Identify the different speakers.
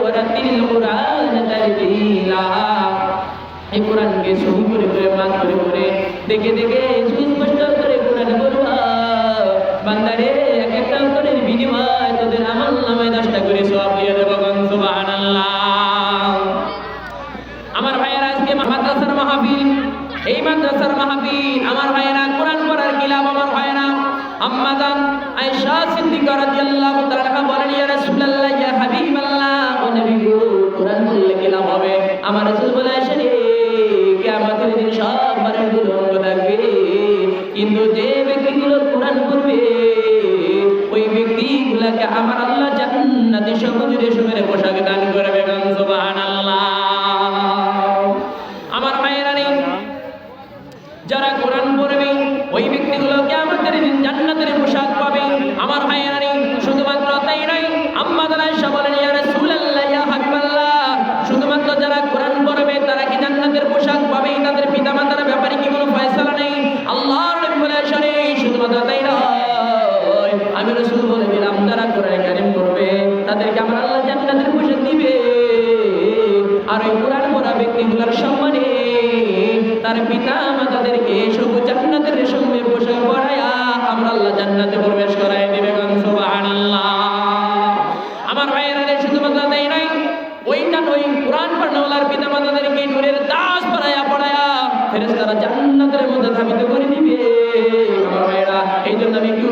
Speaker 1: ওয়ারাতিল কুরআন তারতিলা। এই কোরআনকে সহি করে মান করে দেখে সুস্পষ্ট করে কোরআন পড়বা। বান্দারে এক একটা অন্তরের বিনিময় তোদের আমলনামায় 10টা করে সওয়াব দিয়ে দেব। সুবহানাল্লাহ। আমার ভাইয়েরা আজকে মাদ্রাসার মাহফিল, এই মাদ্রাসার মাহফিল আমার ভাইয়েরা কোরআন পড়ার কি লাভ? আমার ভাইয়েরা আম্মা জান আয়েশা সিদ্দিকা রাদিয়াল্লাহু তাআলা বলেন, ইয়া রাসূলুল্লাহ, ইয়া হাবিবাল্লাহ, ও নবী গো, কোরআন পড়লে কি লাভ হবে? আমার রাসূল বলে, আসলে কিয়ামতের দিন সব মানুষগুলো অঙ্গ থাকবে, কিন্তু যে ব্যক্তিগুলো কোরআন পড়বে ওই ব্যক্তিগুলোকে আমার আল্লাহ জান্নাতে সবুজ রেশমের পোশাক দান করবে। সুবহানাল্লাহ। আমার ভাইয়েরা নেই, যারা কোরআন পড়বে ওই ব্যক্তিগুলো কিয়ামতের দিন জান্নাতের পোশাক পাবে। আমার ভাইয়েরা নেই, শুধুমাত্র তাই নয়, আম্মা জান আয়েশা বলেন, ইয়া রাসূলুল্লাহ, ইয়া হাবিবাল্লাহ, শুধুমাত্র যারা কোরআন পড়বে তারা কি জান্নাতের পোশাক পাবে? তাদের পিতামাতার ব্যাপারে কি কোনো ফয়সালা নেই? আল্লাহর নবী বলে, আসলে শুধুমাত্র তাই নয়, আমি রাসূল বলে দিলাম, যারা কোরআন কারীম পড়বে তাদেরকে আমার আল্লাহ জান্নাতের পোশাক দিবে। আর ওই কোরআন পড়া ব্যক্তিগুলোর সম্মানে তার পিতা মাতাদেরকে সবুজ জান্নাতের রেশমের পোশাক পরায়া আমার আল্লাহ জান্নাতে প্রবেশ করায় দিবে। সুবহানাল্লাহ। আমার ভাইয়েরা, শুধুমাত্র তাই নয়, ওই কোরআন পড়ানোয়ালার পিতা মাতাদেরকে নূরের তাজ পরায়া ফেরেশতারা জান্নাতের মধ্যে ধাবিত করে দিবে। আমার ভাইয়েরা, এই জন্য আমি একটু